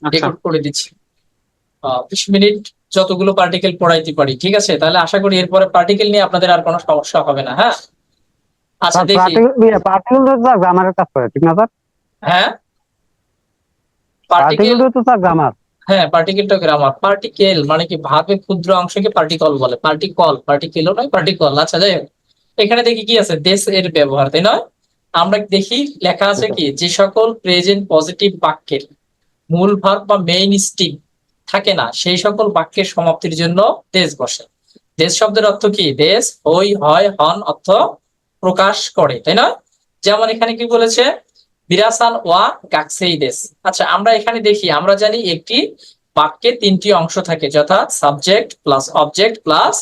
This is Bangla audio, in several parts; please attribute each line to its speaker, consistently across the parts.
Speaker 1: আচ্ছা।
Speaker 2: রেকর্ড করে দিচ্ছি। 20 মিনিট যতগুলো পার্টিকেল পড়াইতে পারি, ঠিক আছে? তাহলে আশা করি এরপরে পার্টিকেল নিয়ে আপনাদের আর কোনো সমস্যা হবে না। হ্যাঁ, আচ্ছা
Speaker 1: স্যার
Speaker 2: দেখি।
Speaker 1: পার্টিকেল তো স্যার গ্রামারের কাজ করে, ঠিক না স্যার?
Speaker 2: হ্যাঁ, পার্টিকেল।
Speaker 1: পার্টিকেল তো স্যার গ্রামার।
Speaker 2: হ্যাঁ, পার্টিকেলটা গ্রামার। পার্টিকেল মানে কি, ভাবের ক্ষুদ্র অংশকে পার্টিকল বলে। পার্টিকল, পার্টিকেলও নয়, পার্টিকল। আচ্ছা যাই হোক, এখানে দেখি কি আছে, দেশ এর ব্যবহার, তাই নয়? আমরা দেখি লেখা আছে কি, যে সকল প্রেজেন্ট পজিটিভ বাক্যের মূল ভার্ব বা মেইন স্টিম থাকে না সেই সকল বাক্যের সমাপ্তির জন্য দেশ বসে। দেশ শব্দের অর্থ কি? দেশ হই, হয়, হন অর্থ প্রকাশ করে, তাই না? যেমন এখানে কি বলেছে, বিরাসান ওয়া গাকসেই দেশ। আচ্ছা, আমরা এখানে দেখি, আমরা জানি একটি বাক্যে তিনটি অংশ থাকে, যথা subject plus object plus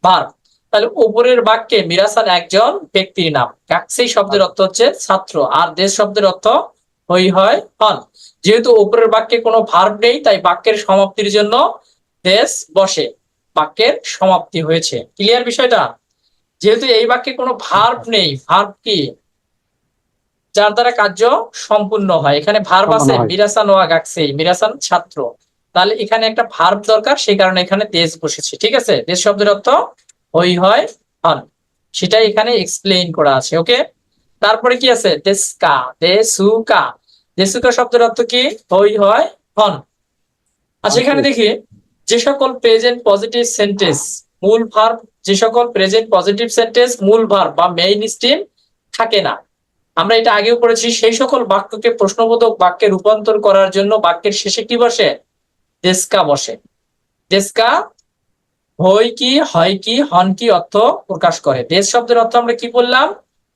Speaker 2: verb. তাহলে উপরের বাক্যে মিরাসান একজন ব্যক্তির নাম, গাকসেই শব্দের অর্থ হচ্ছে ছাত্র, আর দেশ শব্দের অর্থ হই, হয়, হন। যেহেতু উপরের বাক্যে কোনো ভার্ব নেই, তাই বাক্যের সমাপ্তির জন্য দেশ বসে। বাক্যের সমাপ্তি হয়েছে। ক্লিয়ার বিষয়টা? যেহেতু এই বাক্যে কোনো ভার্ব নেই, ভার্ব কি? যার দ্বারা কার্য সম্পূর্ণ হয়। এখানে ভার্ব
Speaker 1: সম্পন্ন
Speaker 2: আছে,
Speaker 1: হয়।
Speaker 2: মিরাসান ওয়া গাকসেই, মিরাসান ছাত্র। তাহলে এখানে একটা ভার্ব দরকার, সেই কারণে এখানে দেশ বসেছে। ঠিক আছে? দেশ শব্দের অর্থ হই, হয়, হন, সেটাই এখানে এক্সপ্লেইন করা আছে। ওকে, তারপরে কি আছে, দেশকা, দেশুকা। দেশুকা শব্দের অর্থ কি? হই, হয়, হন। আচ্ছা, এখানে দেখি, যে সকল প্রেজেন্ট পজিটিভ সেন্টেন্স মূল ভার্ব, যে সকল প্রেজেন্ট পজিটিভ সেন্টেন্স মূল ভার্ব বা মেইন স্ট্রিম থাকে না, আমরা এটা আগেও পড়েছি, সেই সকল বাক্যকে প্রশ্নবোধক বাক্যে রূপান্তর করার জন্য বাক্যের শেষে কি বসে? দেশকা বসে। দেশকা হই কি, হয় কি, হন কি অর্থ প্রকাশ করে। দেশ শব্দের অর্থ আমরা কি বললাম?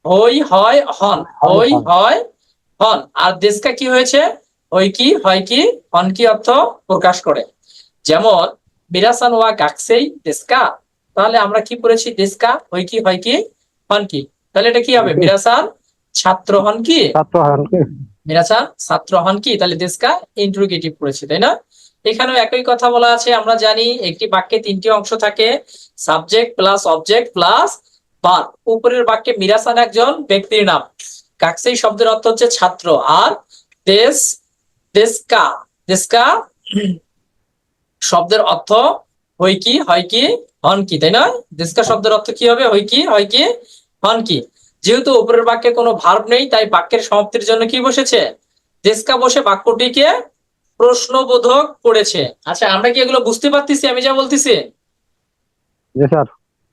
Speaker 2: হই, হয়, হন।
Speaker 1: হয়,
Speaker 2: হই,
Speaker 1: হয়।
Speaker 2: হয়, হন। আর দেশকা কি হয়েছে? হই কি, হয় কি, হন কি অর্থ প্রকাশ করে। যেমন বিরাসান ওয়া গাকসেই দেশকা, তাহলে আমরা কি পড়েছি? দেশকা হই কি, হয় কি, হন কি। তাহলে এটা কি হবে? বিরাসান ছাত্র হন কি,
Speaker 1: ছাত্র হন কি?
Speaker 2: মিরাসান ছাত্র হন কি। তাহলে দেশকা ইন্টারোগেটিভ পড়েছি, তাই না? এখানেও একই কথা বলা আছে। আমরা জানি একটি বাক্যে তিনটি অংশ থাকে, subject plus object plus verb. উপরের বাক্যে মিরাসান একজন ব্যক্তির নাম, কাকসেই শব্দের অর্থ হচ্ছে ছাত্র, আর দেশ, দেশকা, দেশকা শব্দের অর্থ হই কি, হয় কি, হন কি, তাই না? দেশকা শব্দের অর্থ কি হবে? হই কি, হয় কি, হন কি। যেহেতু উপরের বাক্যে কোনো ভার্ব নেই, তাই বাক্যের সমাপ্তির জন্য কি বসেছে? দেশকা বসে বাক্যটিকে প্রশ্নবোধক করেছে। আচ্ছা, আমরা কি এগুলো বুঝতে পারতেছি আমি যা বলতেছি?
Speaker 1: জি স্যার।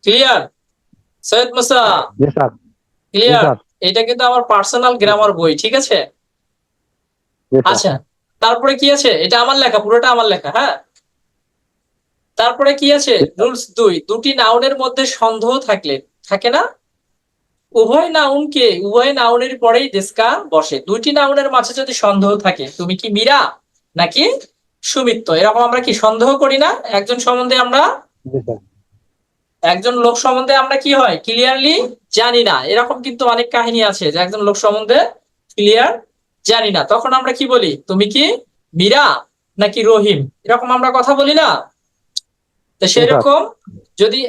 Speaker 2: ক্লিয়ার? সৈয়দ মুসা,
Speaker 1: জি স্যার। জি
Speaker 2: ক্লিয়ার?
Speaker 1: স্যার।
Speaker 2: এটা কিন্তু আমার পার্সোনাল গ্রামার বই, ঠিক আছে?
Speaker 1: জি স্যার।
Speaker 2: আচ্ছা, তারপরে কি আছে, এটা আমার লেখা, পুরোটা আমার লেখা। হ্যাঁ, তারপরে কি আছে,
Speaker 1: জি স্যার।
Speaker 2: রুলস 2, দুটি নাউনের মধ্যে সন্দেহ থাকলে, থাকে না, উভয় নাউনের পরেই দেশকা বসে। দুইটি নাউনের মাঝে যদি সন্দেহ থাকে, তুমি কি মীরা নাকি সুমিত্র, এরকম আমরা কি সন্দেহ করি না? একজন সম্বন্ধে আমরা,
Speaker 1: জি স্যার।
Speaker 2: একজন লোক সম্বন্ধে আমরা কি হয় ক্লিয়ারলি জানি না, এরকম কিন্তু অনেক কাহিনী আছে যে একজন লোক সম্বন্ধে ক্লিয়ার জানি না, তখন আমরা কি বলি? তুমি কি মীরা নাকি রহিম, এরকম আমরা কথা বলি না? তো
Speaker 1: জি স্যার।
Speaker 2: সেরকম যদি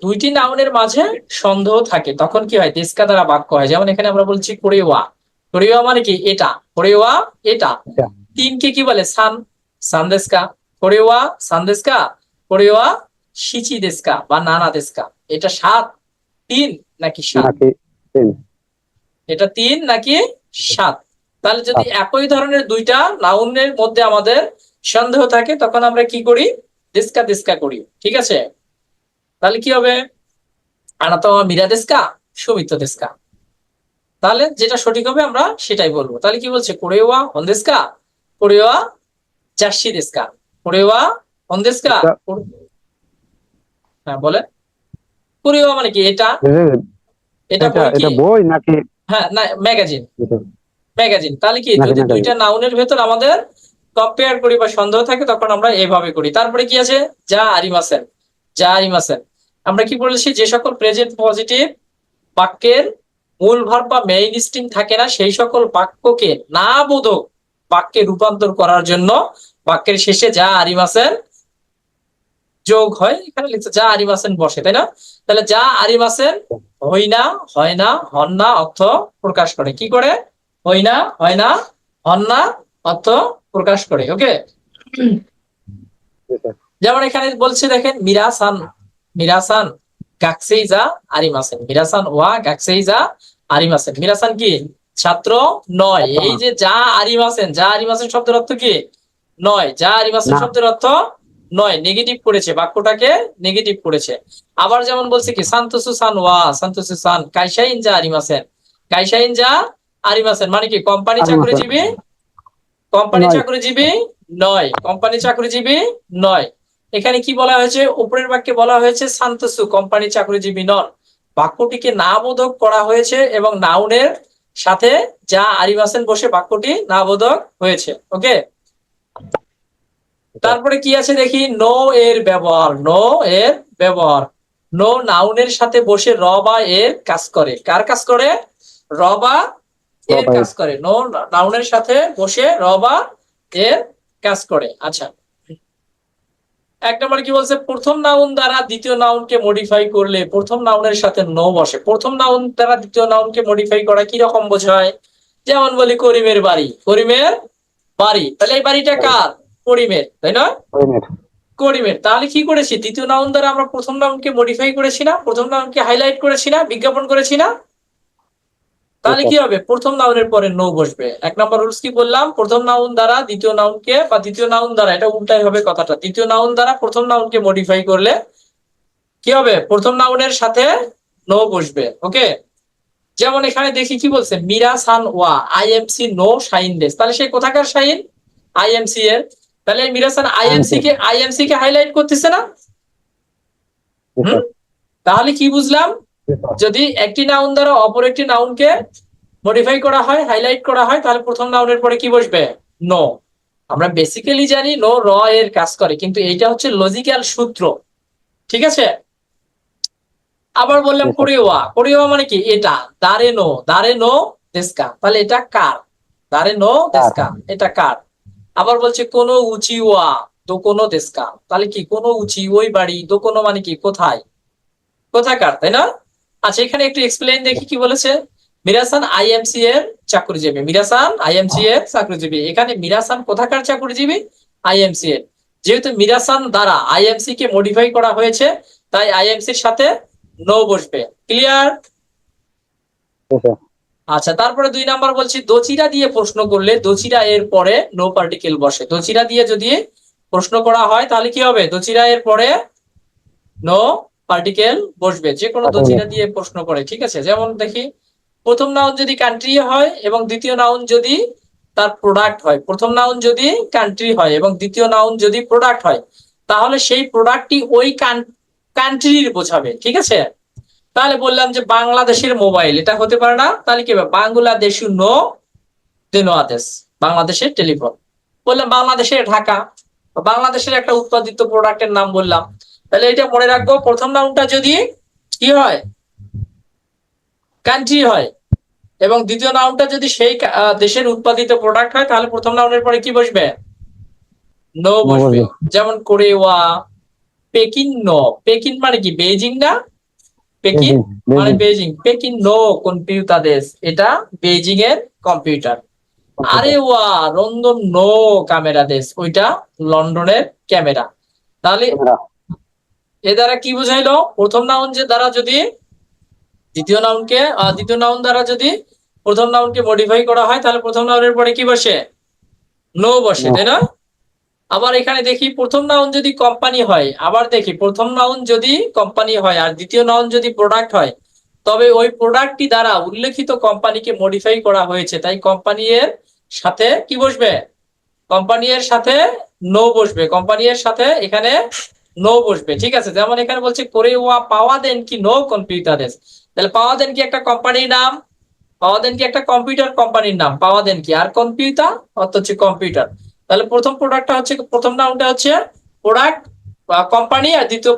Speaker 2: দুইটি নাউনের মাঝে সন্দেহ থাকে, তখন কি হয়? দেশকা দ্বারা বাক্য হয়। যেমন এখানে আমরা বলছি কোরেওয়া, কোরেওয়া মানে কি? এটা, কোরেওয়া এটা।
Speaker 1: আচ্ছা।
Speaker 2: তিনকে কি বলে? সান, সানদেস্কা। কোরেওয়া সানদেস্কা, কোরেওয়া শিচি দেস্কা বা নানা দেস্কা। এটা সাত, তিন নাকি সাত?
Speaker 1: নাকি তিন?
Speaker 2: এটা তিন নাকি সাত? তাহলে যদি
Speaker 1: সাত।
Speaker 2: একই ধরনের দুইটা নাউনের মধ্যে আমাদের সন্দেহ থাকে, তখন আমরা কি করি? দেস্কা দেস্কা করি, ঠিক আছে? তাহলে কি হবে? আনাতোমা মীরা দেস্কা, সুমিত্র দেস্কা। তাহলে যেটা সঠিক হবে আমরা সেটাই বলবো। তাহলে কি বলছে? কোরেওয়া হন্দেস্কা, কোরেওয়া জার্সি দেস্কা, কোরেওয়া হন্দেস্কা।
Speaker 1: এটা
Speaker 2: হ্যাঁ বলে, কোরেওয়া মানে কি? এটা, এটা
Speaker 1: এটা
Speaker 2: বই কি?
Speaker 1: এটা বই নাকি?
Speaker 2: হ্যাঁ না, ম্যাগাজিন, ম্যাগাজিন। তাহলে কি,
Speaker 1: নাকি
Speaker 2: যদি
Speaker 1: নাকি?
Speaker 2: দুইটা নাউনের ভেতর আমাদের কম্পেয়ার করি বা সন্দেহ থাকে, তখন আমরা এভাবে করি। তারপরে কি আছে? যা আরিমাসেন, যা আরিমাসেন। আমরা কি বলেছি? যে সকল প্রেজেন্ট পজিটিভ বাক্যের মূল ভার্ব বা মেইন স্ট্রিম থাকে না, সেই সকল বাক্যকে না বোধক বাক্যে রূপান্তর করার জন্য বাক্যের শেষে যা আরিমাসেন যোগ হয়। এখানে লিখছে যা আরিমাসেন বসে, তাই না? তাহলে যা আরিমাসেন হই না, হয় না, হন না অর্থ প্রকাশ করে। কি করে? হই না, হয় না, হন না অর্থ প্রকাশ করে। ওকে,
Speaker 1: জি স্যার।
Speaker 2: যেমন এখানে বলছে দেখেন মিরাসান গাকসেইজা আরিমাসেন, মিরাসান ওয়া গাকসেইজা আরিমাসেন। মিরাসান কি ছাত্র নয়,
Speaker 1: ছাত্র
Speaker 2: এই
Speaker 1: না।
Speaker 2: যে যা আরিমাসেন শব্দের অর্থ কি নয়, যা আরিমাসেন
Speaker 1: না।
Speaker 2: শব্দের অর্থ নয়, নেগেটিভ করেছে, বাক্যটাকে নেগেটিভ করেছে। আবার যেমন বলছে কি সান্তোসু সান কাইসাইন যা আরিমাসেন, মানে কি কোম্পানি
Speaker 1: আরিমাসেন
Speaker 2: চাকরিজীবী
Speaker 1: নয়।
Speaker 2: কোম্পানি চাকরিজীবী নয়। এখানে কি বলা হয়েছে, উপরের বাক্যে বলা হয়েছে সান্তোসু কোম্পানি চাকরিজীবী নন, বাক্যটিকে না বোধক করা হয়েছে এবং নাউনের সাথে যা আরিমাসেন বসে বাক্যটি না বোধক হয়েছে। ওকে, তারপরে কি আছে দেখি, নো এর ব্যবহার। নো নাউনের সাথে বসে র বা এর কাজ করে। কার কাজ করে? র বা এর কাজ করে। নো নাউনের সাথে বসে র বা এর কাজ করে। আচ্ছা, এক নম্বরে কি বলছে, প্রথম নাউন দ্বারা দ্বিতীয় নাউনকে মডিফাই করলে প্রথম নাউনের সাথে নো বসে। প্রথম নাউন দ্বারা দ্বিতীয় নাউনকে মডিফাই করা কি রকম বোঝায়? যেমন বলি করিমের বাড়ি, তাহলে এই বাড়িটা কার? করিমের, তাই না? করিমের। তাহলে কি করেছি, দ্বিতীয় নাউন দ্বারা আমরা প্রথম নাউনকে মডিফাই করেছি না, প্রথম নাউনকে হাইলাইট করেছি না, বিজ্ঞাপন করেছি না? তাহলে কি হবে, প্রথম নাউনের পরে নো বসবে। এক নম্বর রুলস কি বললাম, প্রথম নাউন দ্বারা দ্বিতীয় নাউনকে, বা দ্বিতীয় নাউন দ্বারা, এটা উল্টাই হবে কথাটা, দ্বিতীয় নাউন দ্বারা প্রথম নাউনকে মডিফাই করলে কি হবে, প্রথম নাউনের সাথে নো বসবে। ওকে, যেমন এখানে দেখি কি বলছে, মিরা সান ওয়া আইএমসি নো শাইন দেশ, তাহলে সে কোথাকার শাইন? আইএমসি এর। তাহলে মিরা সান আইএমসি কে হাইলাইট করতেছে না? তাহলে কি বুঝলাম, যদি একটি নাউন দ্বারা অপর একটি নাউনকে মডিফাই করা হয়, হাইলাইট করা হয়, তাহলে প্রথম নাউনের পরে কি বসবে? নো। আমরা বেসিক্যালি জানি নো র এর কাজ করে, কিন্তু এইটা হচ্ছে লজিক্যাল সূত্র। ঠিক আছে, আবার বললাম কোরিওয়া মানে কি, এটা দারে নো দেস্কা, তাহলে এটা কার? দারে নো দেস্কা, এটা কার? আবার বলছে কোনো উচিওয়া দো কোনো দেস্কা, তাহলে কি কোনো উচি ওই বাড়ি, দো কোনো মানে কি কোথাকার, তাই না? আচ্ছা, এখানে একটু এক্সপ্লেইন দেখি কি বলেছে। মিরাসান আইএমসি এর চাকরিজীবী, এখানে মিরাসান কোথাকার চাকরিজীবী? আইএমসি এর। যেহেতু মিরাসান দ্বারা আইএমসি কে মডিফাই করা হয়েছে, তাই আইএমসি এর সাথে নো বসবে। ক্লিয়ার? আচ্ছা, তারপরে 2 নাম্বার বলছি, দোচিরা দিয়ে প্রশ্ন করলে দোচিরা এর পরে নো পার্টিকেল বসে। দোচিরা দিয়ে যদি প্রশ্ন করা হয় তাহলে কি হবে, দোচিরা এর পরে নো পার্টিকেল বসবে, যে কোনো দোচিরা দিয়ে প্রশ্ন করে। ঠিক আছে, যেমন দেখি, প্রথম নাউন যদি কান্ট্রি হয় এবং দ্বিতীয় নাউন যদি তার প্রোডাক্ট হয়, প্রথম নাউন যদি কান্ট্রি হয় এবং দ্বিতীয় নাউন যদি প্রোডাক্ট হয়, তাহলে সেই প্রোডাক্টটি ওই কান্ট্রির বোঝাবে। ঠিক আছে, তাহলে বললাম যে বাংলাদেশের মোবাইল, এটা হতে পারে না, তাহলে কি হবে, বাংলাদেশ নো আদেশ, বাংলাদেশের টেলিফোন। বললাম বাংলাদেশের ঢাকা, বাংলাদেশের একটা উৎপাদিত প্রোডাক্টের নাম বললাম। তাহলে এটা মনে রাখবো, প্রথম নাউনটা যদি কি হয়, কান্ট্রি হয়, এবং দ্বিতীয় নাউনটা যদি সেই দেশের উৎপাদিত প্রোডাক্ট হয়, তাহলে প্রথম নাউনের পরে কি বসবে? নো বসবে। যেমন কোরিওয়া, পেকিন মানে কি বেইজিং না? পেকিন মানে বেইজিং, পেকিন নো কম্পিউটার দেশ, এটা বেইজিং এর কম্পিউটার। আরে ওয়া লন্ডন নো ক্যামেরা দেশ, ওইটা লন্ডনের ক্যামেরা। তাহলে এ দ্বারা কি বুঝাইলো, প্রথম নাউন যে দ্বারা যদি দ্বিতীয় নাউন দ্বারা যদি প্রথম নাউনকে মডিফাই করা হয়, তাহলে প্রথম নাউনের পরে কি বসে? নো বসে, তাই না? আবার এখানে দেখি, প্রথম নাউন যদি কোম্পানি হয়, আবার দেখি প্রথম নাউন যদি কোম্পানি হয় আর দ্বিতীয় নাউন যদি প্রোডাক্ট হয়, তবে ওই প্রোডাক্টটি দ্বারা উল্লেখিত কোম্পানিকে মডিফাই করা হয়েছে, তাই কোম্পানি এর সাথে কি বসবে? কোম্পানি এর সাথে নো বসবে, কোম্পানি এর সাথে এখানে নো বসবে। ঠিক আছে, যেমন এখানে বলছে কোরিওয়া পাওয়া দেন কি নো কম্পিউটারের, তাহলে পাওয়া দেন কি একটা কোম্পানির নাম, পাওয়া দেন কি একটা কম্পিউটার কোম্পানির নাম, পাওয়া দেন কি আর কম্পিউটার অর্থ হচ্ছে কম্পিউটার। তাহলে প্রথম নাউনটা হচ্ছে প্রোডাক্ট বা কোম্পানি, আর দ্বিতীয়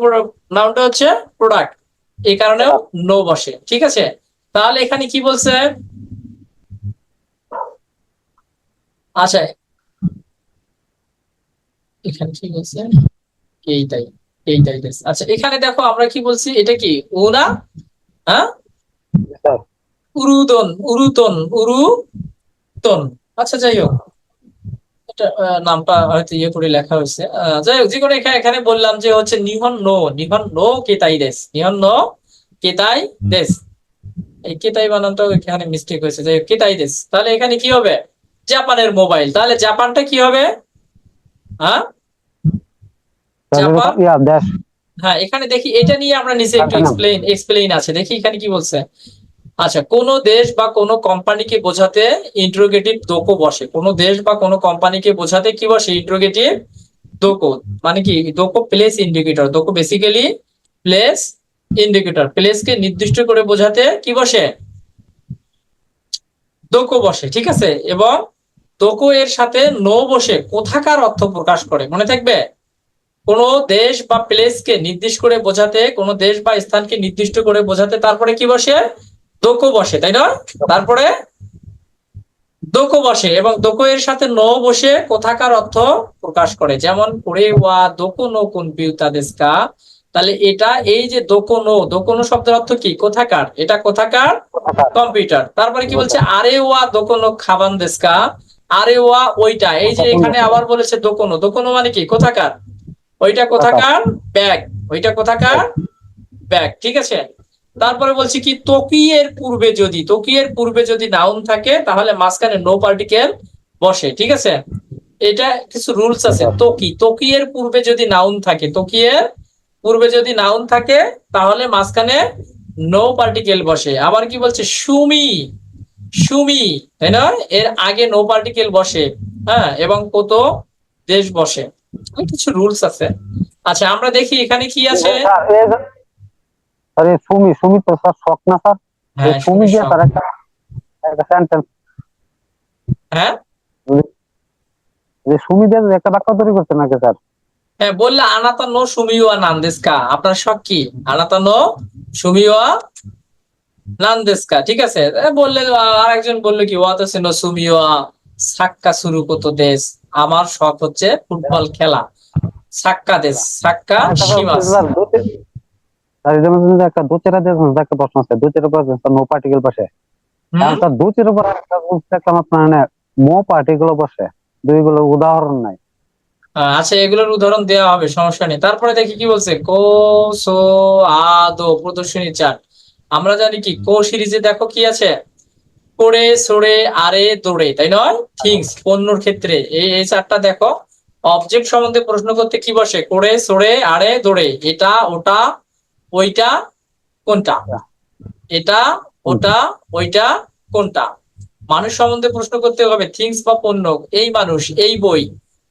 Speaker 2: নাউনটা হচ্ছে প্রোডাক্ট, এই কারণেও নো বসে। ঠিক আছে, তাহলে এখানে কি বলছে, আচ্ছা এখানে কি বলছে, এইটাই এইটাই। আচ্ছা, এখানে দেখো আমরা কি বলছি, এটা কি উনা, হ্যাঁ, উরুতন। আচ্ছা, যাই হোক, নামটা হয়তো ইয়ে করে লেখা হয়েছে, যাই হোক, যে কোনো এখানে বললাম যে হচ্ছে নিহন নো কেতাই দেশ, নিহন নো কেতাই দেশ। এই কেতাই বানানটা এখানে মিস্টেক হয়েছে, যাই হোক, কেতাই দেশ। তাহলে এখানে কি হবে? জাপানের মোবাইল। তাহলে জাপানটা কি হবে? হ্যাঁ, জাপান।
Speaker 3: দেশ।
Speaker 2: হ্যাঁ, এখানে দেখি এটা নিয়ে আমরা নিচে একটু এক্সপ্লেইন আছে, দেখি এখানে কি বলছে। আচ্ছা, কোন দেশ বা কোন কোম্পানিকে বোঝাতে ইন্টারোগেটিভ দোকো বসে। কোন দেশ বা কোন কোম্পানিকে বোঝাতে কি বসে? ইন্টারোগেটিভ দোকো। মানে কি? দোকো প্লেস ইন্ডিকেটর। দোকো বেসিক্যালি প্লেস ইন্ডিকেটর। প্লেসকে নির্দিষ্ট করে বোঝাতে কি বসে? দোকো বসে, ঠিক আছে। এবং দোকো এর সাথে নো বসে কোথাকার অর্থ প্রকাশ করে, মনে থাকবে। কোন দেশ বা প্লেসকে নির্দিষ্ট করে বোঝাতে, কোন দেশ বা স্থানকে নির্দিষ্ট করে বোঝাতে তারপরে কি বসে? দোকো বসে, তাই না? তারপরে দোকো বসে, এবং দোকো এর সাথে নো বসে কোথাকার অর্থ প্রকাশ করে। যেমন করে ওয়া দোকো নো কম্পিউটার দেশকা। তাহলে এটা, এই যে দোকো নো শব্দের অর্থ কি? কোথাকার। এটা কোথাকার? কম্পিউটার। তারপরে কি বলছে? আরে ওয়া দোকো নো খাবান দেশকা। আরে ওয়া ওইটা। এই যে এখানে আবার বলেছে দোকো নো মানে কি? কোথাকার। ওইটা কোথাকার? ব্যাগ। ওইটা কোথাকার? ব্যাগ, ঠিক আছে। তারপরে বলছি কি, তকিয়ের পূর্বে যদি নাউন থাকে তাহলে মাঝখানে নো পার্টিকেল বসে, ঠিক আছে। এটা কিছু রুলস আছে। তকিয়ের পূর্বে যদি নাউন থাকে তাহলে মাঝখানে নো পার্টিকেল বসে। আবার কি বলছে? সুমি, তাই না? এর আগে নো পার্টিকেল বসে, হ্যাঁ, এবং কত দেশ বসে। কিছু রুলস আছে। আচ্ছা, আমরা দেখি এখানে কি আছে।
Speaker 3: সুমি তো স্যার শখ না স্যার?
Speaker 2: হ্যাঁ,
Speaker 3: সুমি দিয়ে স্যার একটা সেন্টেন্স,
Speaker 2: হ্যাঁ
Speaker 3: যে সুমি দিয়ে একটা বাক্য তৈরি করতে নাকি স্যার?
Speaker 2: হ্যাঁ, বললে আনাতা নো সুমিওয়া নান্দেস্কা। আপনার শখ কি? আনাতা নো সুমিওয়া নান্দেস্কা, ঠিক আছে। বললে আরেকজন বললো কি, ওয়াতাসি নো সুমিওয়া সাক্কা শুরু কত দেশ। আমার শখ হচ্ছে ফুটবল খেলা। সাক্কা দেশ, সাক্কা শিমাস।
Speaker 3: একটা দুচেরা দেশ, একটা প্রশ্ন আছে। দুচেরা নো পার্টিকেল বসে, স্যার দুচের উপর একটা দেখলাম আপনার মো পার্টিকেল বসে, দুইগুলো উদাহরণ নাই।
Speaker 2: আচ্ছা, এগুলোর উদাহরণ দেওয়া হবে, সমস্যা নেই। তারপরে দেখি কি বলছে। কো সো আদো প্রদর্শনী চার্ট। আমরা জানি কি, কো সিরিজে দেখো কি আছে? করে সরে আরে দৌড়ে, তাই নয়? থিংস, পণ্যর ক্ষেত্রে এই চারটা দেখো। অবজেক্ট সম্বন্ধে প্রশ্ন করতে কি বসে? করে সরে আরে দৌড়ে। এটা ওটা ওইটা কোনটা? এটা ওটা ওইটা কোনটা? মানুষ সম্বন্ধে প্রশ্ন করতে হবে থিংস বা পণ্য। এই মানুষ, এই বই,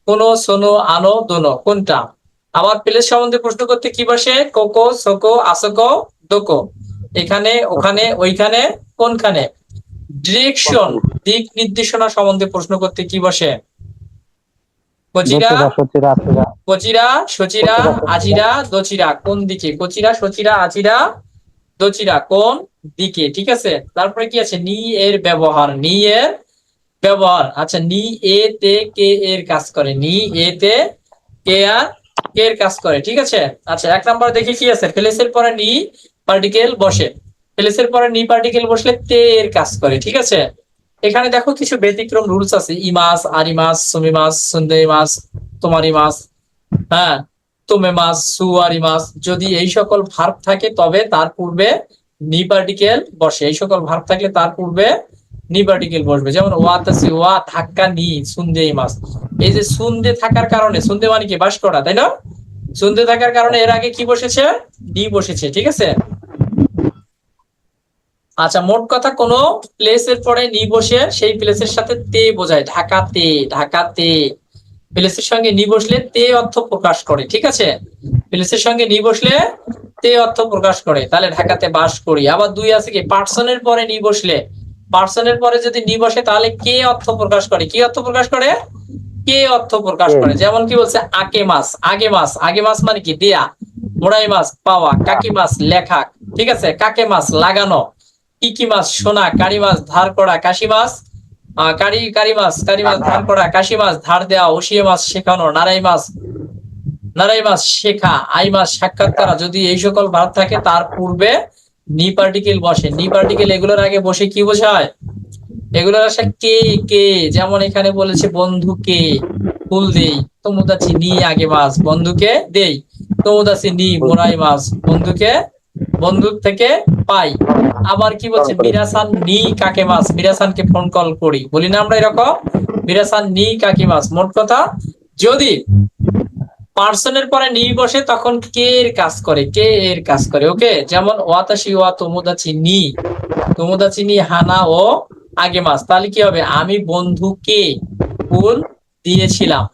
Speaker 2: কোনো সোনো আনো দোনো কোনটা? আবার প্লেস সম্বন্ধে প্রশ্ন করতে কি বসে? Cocoa সোকো আসোকো Duco. এখানে ওখানে ওইখানে কোনখানে? ডিরেকশন, দিক নির্দেশনা সম্বন্ধে প্রশ্ন করতে কি বসে? কচিরা কচিরা সচিরা আজিরা দচিরা কোন দিকে? কচিরা সচিরা আজিরা দচিরা কোন দিকে, ঠিক আছে। তারপরে কি আছে? নি এর ব্যবহার, আচ্ছা, নি এ তে কে এর কাজ করে, নি এ তে কে আর কে এর কাজ করে, ঠিক আছে। আচ্ছা, 1 নম্বর দেখি কি আছে। প্লেসের পরে নি পার্টিকেল বসে। প্লেসের পরে নি পার্টিকেল বসলে তে এর কাজ করে, ঠিক আছে। এখানে দেখো কিছু ব্যতিক্রম রুলস আছে। ইমাস, আরিমাস, সুমিমাস, সুন্দেইমাস, তোমারিমাস, হ্যাঁ, তোমেমাস, সুয়ারিমাস। যদি এই সকল ভার্ব থাকে তবে তার পূর্বে নি পার্টিকেল বসে। এই সকল ভার্ব থাকলে তার পূর্বে নি পার্টিকেল বসবে। যেমন ওয়াতাসি, ওয়া ধাক্কা নি সুন্দেইমাস। এই যে সুন্দে থাকার কারণে, সুন্দে মানে কি? বাস করা, তাই না? সুন্দে থাকার কারণে এর আগে কি বসেছে? নি বসেছে, ঠিক আছে। আচ্ছা, মোট কথা, কোন প্লেসের পরে নি বসে সেই প্লেসের সাথে তে বোঝায়। ঢাকাতে প্লেসের সঙ্গে নি বসলে তে অর্থ প্রকাশ করে, ঠিক আছে। প্লেসের সঙ্গে নি বসলে তে অর্থ প্রকাশ করে। তাহলে ঢাকাতে বাস করি। আবার 2 আছে কি, পার্সনের পরে নি বসলে, পার্সনের পরে যদি নি বসে তাহলে কে অর্থ প্রকাশ করে? কি অর্থ প্রকাশ করে? কে অর্থ প্রকাশ করে। যেমন কি বলছে, আগে মাস মানে কি? দেয়া। মোড়াই মাছ পাওয়া। কাকি মাছ লেখা, ঠিক আছে। কাকে মাছ লাগানো। কি মাছ শোনা। কারি মাছ ধার করা। কাশি মাছ কারি মাছ ধার করা। কাশি মাছ ধার দেওয়া। ওসিয়ে মাছ শেখানো। নারাই মাছ শেখা। আই মাছ সাক্ষাৎ করা। যদি এই সকল ভাব থাকে তার পূর্বে নি পার্টিকেল বসে। নি পার্টিকেল এগুলোর আগে বসে কি বোঝায়? এগুলোর আসে কে কে, যেমন এখানে বলেছে বন্ধুকে ফুল দেই, তোমোদাচি নি আগে মাস, বন্ধুকে দেই, তোমোদাচি নি মোরাই মাস, বন্ধুকে বন্ধু থেকে পাই। আবার কি বলছে, মিরাসান নি কাকে মাস, মিরাসানকে ফোন কল করি, বলি না আমরা এরকম, মিরাসান নি কাকি মাস। মোট কথা, যদি পার্সনের পরে নি বসে তখন কে এর কাজ করে, কে এর কাজ করে। ওকে, যেমন ওয়াতাশি ওয়া তোমোদাচি নি, তোমোদাচি নি হানা ও আগে মাস, তাহলে কি হবে, আমি বন্ধুকে ফুল দিয়েছিলাম।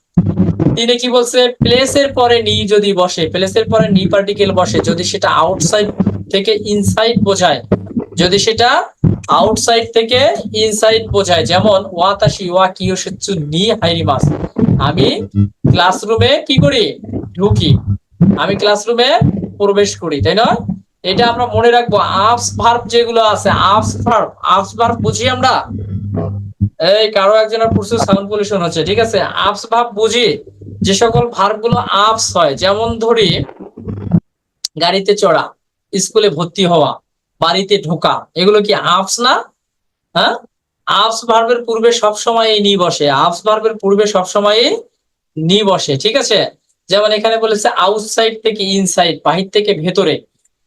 Speaker 2: তিনি কি বলছে, প্লেসের পরে নি যদি বসে, প্লেসের পরে নি পার্টিকেল বসে, যদি সেটা আউটসাইড থেকে ইনসাইড বোঝায়, যদি সেটা আউটসাইড থেকে ইনসাইড বোঝায়, যেমন ওয়াতাশি ওয়া কিয়োশিৎসু নি হাইরিমাস, আমি ক্লাসরুমে কি করি, ঢুকি, আমি ক্লাসরুমে প্রবেশ করি, তাই না? এটা আমরা মনে রাখবো। আপস ভার্ব যেগুলো আছে, আপস ভার্ব বুঝি আমরা। এই কারো একজনের প্রচুর সাউন্ড পলিউশন হচ্ছে, ঠিক আছে? আপস ভার্ব বুঝি যে সকল ভার্ব গুলো আপস হয়, যেমন ধরি গাড়িতে চড়া, স্কুলে ভর্তি হওয়া, বাড়িতে ঢোকা, এগুলো কি আপস না? হ্যাঁ, আপস ভার্বের পূর্বে সবসময় নি বসে, আপস ভার্বের পূর্বে সবসময় নি বসে, ঠিক আছে? যেমন এখানে বলেছে আউটসাইড থেকে ইনসাইড, বাহির থেকে ভেতরে,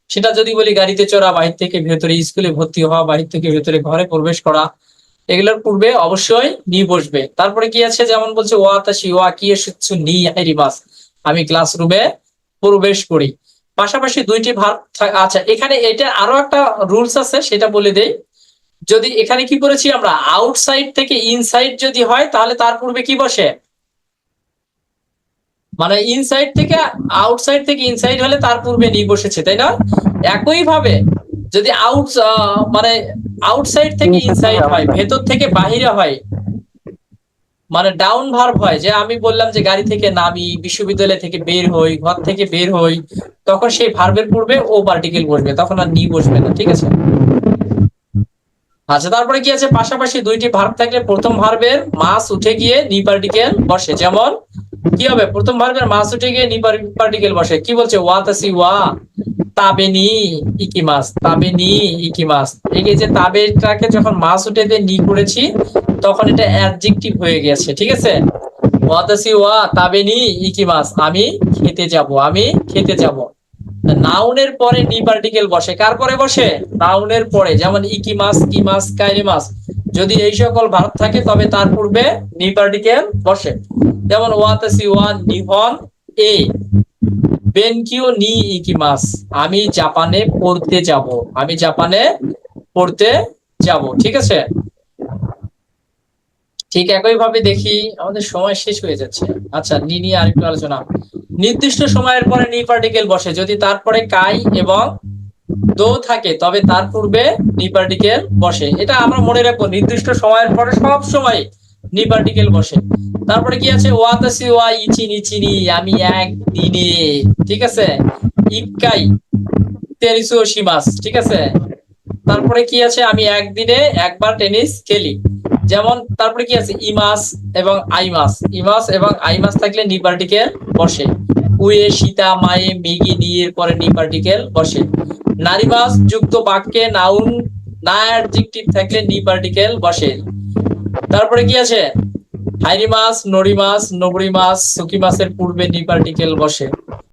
Speaker 2: সেটা যদি বলি গাড়িতে চড়া, বাহির থেকে ভেতরে, স্কুলে ভর্তি হওয়া, বাহির থেকে ভেতরে, ঘরে প্রবেশ করা, এগুলোর পূর্বে অবশ্যই নি বসবে। তারপরে কি আছে, যেমন বলছে ওয়াতাশি ওয়া কিয়োশিৎসু নি হাইরিমাস, আমি ক্লাসরুমে প্রবেশ করি। পাশাপাশি দুইটি ভার্ব। আচ্ছা, এখানে এটা আরো একটা রুলস আছে, সেটা বলে দেই। যদি এখানে কি করেছি আমরা, আউটসাইড থেকে ইনসাইড যদি হয়, তাহলে তার পূর্বে কি বসে, মানে ইনসাইড থেকে আউটসাইড থেকে ইনসাইড হলে তার পূর্বে নি বসেছে, তাই না? একই ভাবে যদি মানে আউটসাইড থেকে ইনসাইড হয়, ভেতর থেকে বাহিরে হয়, মানে ডাউন ভার্ব হয়, যে আমি বললাম যে গাড়ি থেকে নামি, বিশ্ববিদ্যালয় থেকে বের হই, ঘর থেকে বের হই, তখন সেই ভার্বের পূর্বে ও পার্টিকেল বসবে, তখন আর নি বসবে না, ঠিক আছে? আচ্ছা, তারপরে কি আছে, পাশাপাশি দুইটি ভার্ব থাকলে প্রথম ভার্বের মাস উঠে গিয়ে নি পার্টিকেল বসে। যেমন কি হবে, প্রথম ভার্বের মাস উঠে গিয়ে নি পার্টিকেল বসে, কি বলছে, ওয়াতাসি ওয়া তাবেনি ইকিমাস, তাবেনি ইকিমাস। এই যে তাবেটাকে যখন মাস উঠে দিয়ে নি করেছি, তখন এটা অ্যাডজেক্টিভ হয়ে গেছে, ঠিক আছে? ওয়াতাসি ওয়া তাবেনি ইকিমাস, আমি খেতে যাব, আমি খেতে যাব। নাউনের পরে নি পার্টিকেল বসে, কার পরে বসে, নাউনের পরে। যেমন ইকিমাস, কিমাস, কাইরিমাস, যদি এই সকল ভার্ব থাকে তবে তার পূর্বে নি পার্টিকেল বসে। যেমন ওয়াতাসি ওয়া নিহন এ বেনকিও নি ইকিমাস, আমি জাপানে পড়তে যাব, আমি জাপানে পড়তে যাব, ঠিক আছে? ঠিক একই ভাবে দেখি, আমাদের সময় শেষ হয়ে যাচ্ছে। আচ্ছা, নি নিয়ে আরেকটু আলোচনা। নির্দিষ্ট সময়ের পরে নি পার্টিকেল বসে, যদি তারপরে কাই এবং দো থাকে তবে তার পূর্বে নি পার্টিকেল বসে। এটা আমরা মনে রাখবো, নির্দিষ্ট সময়ের পরে সব সময় নি পার্টিকেল বসে। তারপরে কি আছে, ওয়াতাসি ওয়া ইচিনি চিনি, আমি একদিনে, ঠিক আছে? ইক্কাই টেনিসও শিমাস, ঠিক আছে? তারপরে কি আছে, আমি একদিনে একবার টেনিস খেলি। যেমন তারপরে কি আছে, ইমাস এবং আইমাস, ইমাস এবং আইমাস থাকলে নি পার্টিকেল বসে। উয়ে, সীতা, মায়ে, মেগি, নি এর পরে নি পার্টিকেল বসে। নারীমাস যুক্ত বাক্যে নাউন না অ্যাডজেক্টিভ থাকলে নি পার্টিকেল বসে। তারপরে কি আছে, হাইরিমাস, নরিমাস, নবরিমাস, সুকিমাসের পূর্বে নি পার্টিকেল বসে।